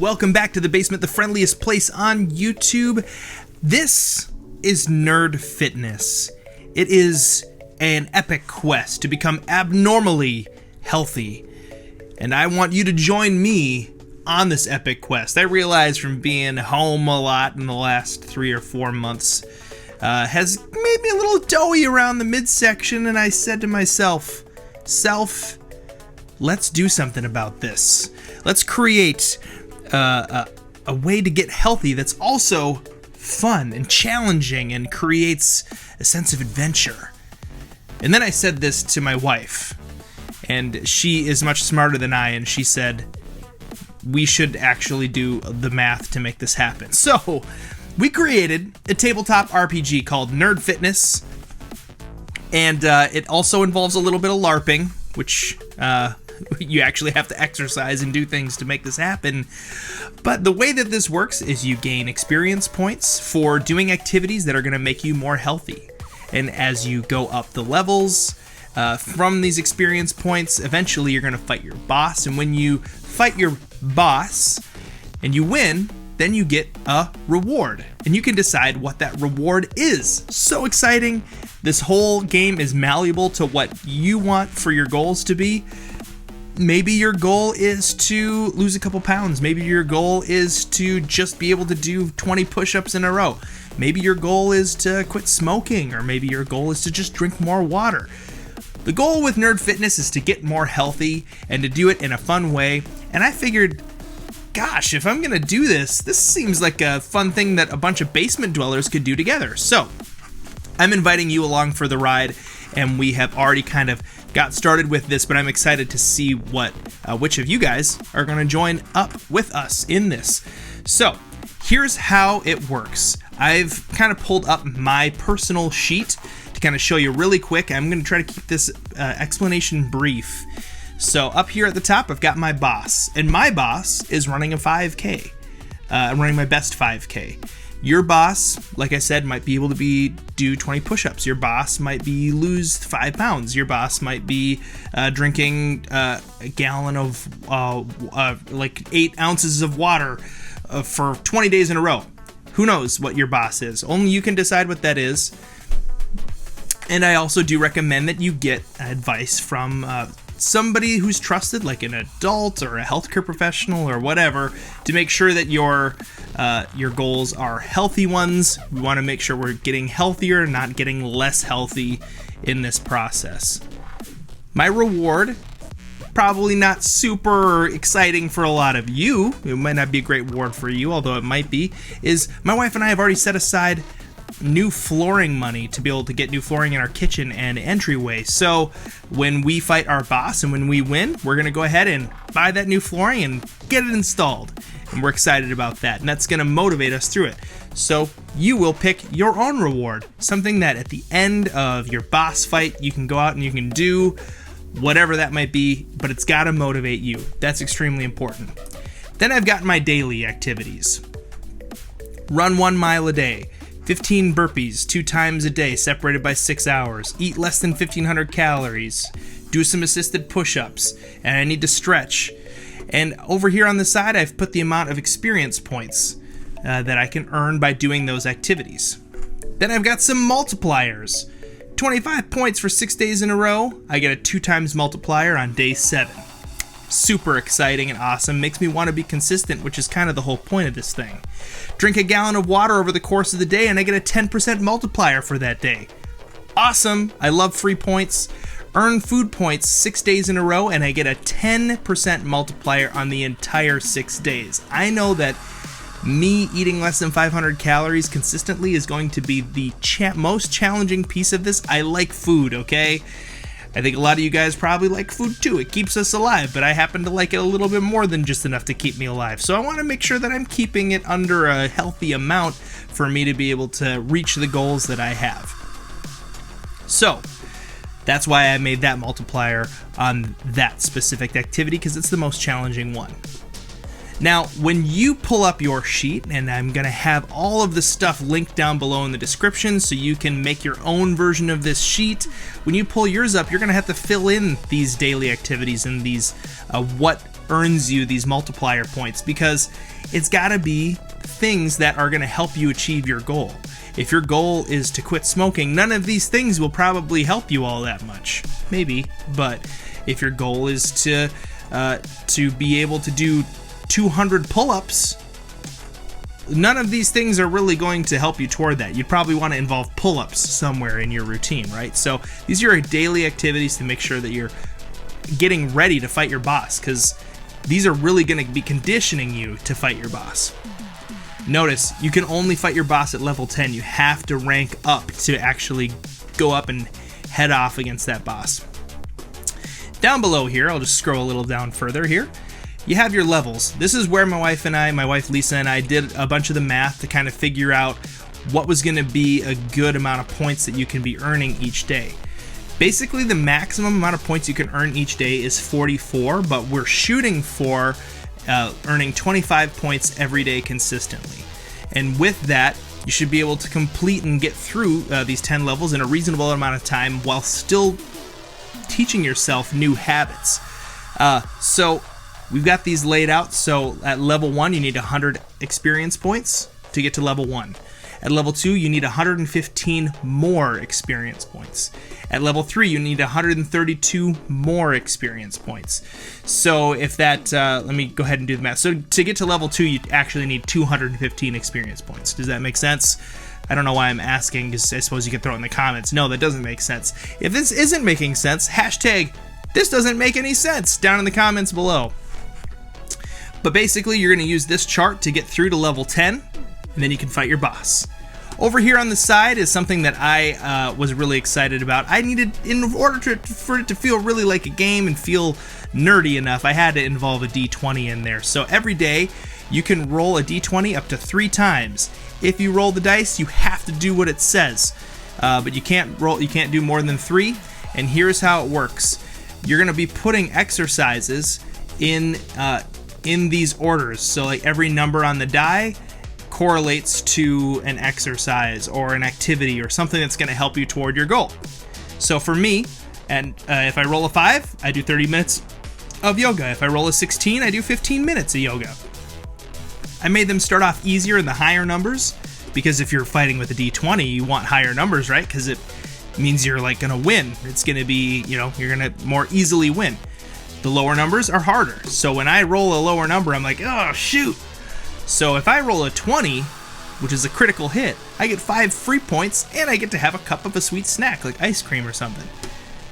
Welcome back to the basement, the friendliest place on YouTube. This is Nerd Fitness. It is an epic quest to become abnormally healthy. And I want you to join me on this epic quest. I realize from being home a lot in the last 3 or 4 months has made me a little doughy around the midsection, and I said to myself, let's do something about this. Let's create a way to get healthy that's also fun and challenging and creates a sense of adventure. And then I said this to my wife, and she is much smarter than I, and she said, we should actually do the math to make this happen. So we created a tabletop RPG called Nerd Fitness, and it also involves a little bit of LARPing, which you actually have to exercise and do things to make this happen. But the way that this works is you gain experience points for doing activities that are going to make you more healthy. And as you go up the levels from these experience points, eventually you're going to fight your boss. And when you fight your boss and you win, then you get a reward. And you can decide what that reward is. So exciting. This whole game is malleable to what you want for your goals to be. Maybe your goal is to lose a couple pounds. Maybe your goal is to just be able to do 20 push-ups in a row. Maybe your goal is to quit smoking, or maybe your goal is to just drink more water. The goal with Nerd Fitness is to get more healthy and to do it in a fun way. And I figured, gosh, if I'm gonna do this seems like a fun thing that a bunch of basement dwellers could do together. So I'm inviting you along for the ride, and we have already kind of got started with this, but I'm excited to see which of you guys are going to join up with us in this. So here's how it works. I've kind of pulled up my personal sheet to kind of show you really quick. I'm going to try to keep this explanation brief. So up here at the top, I've got my boss, and my boss is running a 5K. I'm running my best 5K. Your boss, like I said, might be able to do 20 push-ups. Your boss might be lose 5 pounds. Your boss might be drinking a gallon of like 8 ounces of water for 20 days in a row. Who knows what your boss is? Only you can decide what that is. And I also do recommend that you get advice from somebody who's trusted, like an adult or a healthcare professional or whatever, to make sure that your goals are healthy ones. We want to make sure we're getting healthier, not getting less healthy in this process. My reward, probably not super exciting for a lot of you. It might not be a great reward for you, although it might be, is my wife and I have already set aside new flooring money to be able to get new flooring in our kitchen and entryway. So when we fight our boss and when we win, we're going to go ahead and buy that new flooring and get it installed. And we're excited about that. And that's going to motivate us through it. So you will pick your own reward. Something that at the end of your boss fight, you can go out and you can do whatever that might be, but it's got to motivate you. That's extremely important. Then I've got my daily activities. Run 1 mile a day. 15 burpees 2 times a day, separated by 6 hours. Eat less than 1,500 calories. Do some assisted push-ups. And I need to stretch. And over here on the side, I've put the amount of experience points that I can earn by doing those activities. Then I've got some multipliers. 25 points for 6 days in a row. I get a 2 times multiplier on day 7. Super exciting and awesome. Makes me want to be consistent, which is kind of the whole point of this thing. Drink a gallon of water over the course of the day, and I get a 10% multiplier for that day. Awesome. I love free points. Earn food points 6 days in a row, and I get a 10% multiplier on the entire 6 days. I know that me eating less than 500 calories consistently is going to be the most challenging piece of this. I like food, okay? I think a lot of you guys probably like food too. It keeps us alive, but I happen to like it a little bit more than just enough to keep me alive. So I want to make sure that I'm keeping it under a healthy amount for me to be able to reach the goals that I have. So that's why I made that multiplier on that specific activity, because it's the most challenging one. Now, when you pull up your sheet, and I'm going to have all of the stuff linked down below in the description so you can make your own version of this sheet. When you pull yours up, you're going to have to fill in these daily activities and these what earns you these multiplier points, because it's got to be things that are going to help you achieve your goal. If your goal is to quit smoking, none of these things will probably help you all that much. Maybe, but if your goal is to be able to do 200 pull-ups, none of these things are really going to help you toward that. You'd probably want to involve pull-ups somewhere in your routine, right? So these are your daily activities to make sure that you're getting ready to fight your boss, because these are really going to be conditioning you to fight your boss. Notice, you can only fight your boss at level 10. You have to rank up to actually go up and head off against that boss. Down below here, I'll just scroll a little down further here. You have your levels. This is where my wife Lisa and I did a bunch of the math to kind of figure out what was going to be a good amount of points that you can be earning each day. Basically, the maximum amount of points you can earn each day is 44, but we're shooting for earning 25 points every day consistently. And with that, you should be able to complete and get through these 10 levels in a reasonable amount of time while still teaching yourself new habits. So we've got these laid out. So at level 1, you need 100 experience points to get to level 1. At level 2, you need 115 more experience points. At level 3, you need 132 more experience points. So if that, let me go ahead and do the math. So to get to level 2, you actually need 215 experience points. Does that make sense? I don't know why I'm asking, because I suppose you could throw it in the comments. No, that doesn't make sense. If this isn't making sense, hashtag this doesn't make any sense down in the comments below. But basically, you're going to use this chart to get through to level 10, and then you can fight your boss. Over here on the side is something that I was really excited about. I needed, in order for it to feel really like a game and feel nerdy enough, I had to involve a D20 in there. So every day, you can roll a D20 up to 3 times. If you roll the dice, you have to do what it says. But you can't do more than 3. And here's how it works. You're going to be putting exercises in these orders. So like every number on the die correlates to an exercise or an activity or something that's going to help you toward your goal. So for me, and if I roll a 5, I do 30 minutes of yoga. If I roll a 16, I do 15 minutes of yoga. I made them start off easier in the higher numbers, because if you're fighting with a D20, you want higher numbers, right? Because it means you're like going to win. It's going to be, you're going to more easily win. The lower numbers are harder. So when I roll a lower number, I'm like, oh, shoot. So if I roll a 20, which is a critical hit, I get 5 free points, and I get to have a cup of a sweet snack, like ice cream or something.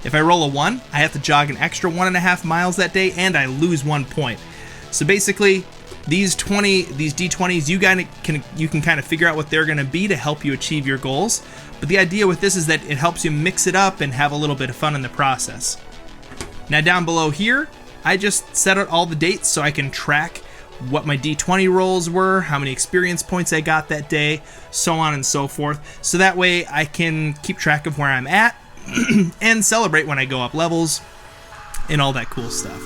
If I roll a 1, I have to jog an extra 1.5 miles that day, and I lose 1 point. So basically, these D20s, you can kind of figure out what they're going to be to help you achieve your goals. But the idea with this is that it helps you mix it up and have a little bit of fun in the process. Now down below here, I just set out all the dates so I can track what my D20 rolls were, how many experience points I got that day, so on and so forth. So that way I can keep track of where I'm at and celebrate when I go up levels and all that cool stuff.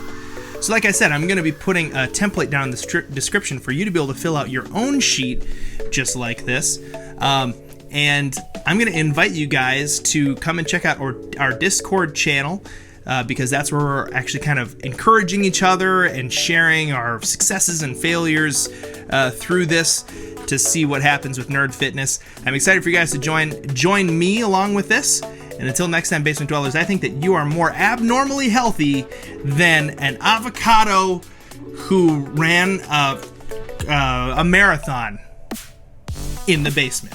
So like I said, I'm going to be putting a template down in the description for you to be able to fill out your own sheet just like this. And I'm going to invite you guys to come and check out our Discord channel, because that's where we're actually kind of encouraging each other and sharing our successes and failures through this to see what happens with Nerd Fitness. I'm excited for you guys to join me along with this. And until next time, Basement Dwellers, I think that you are more abnormally healthy than an avocado who ran a marathon in the basement.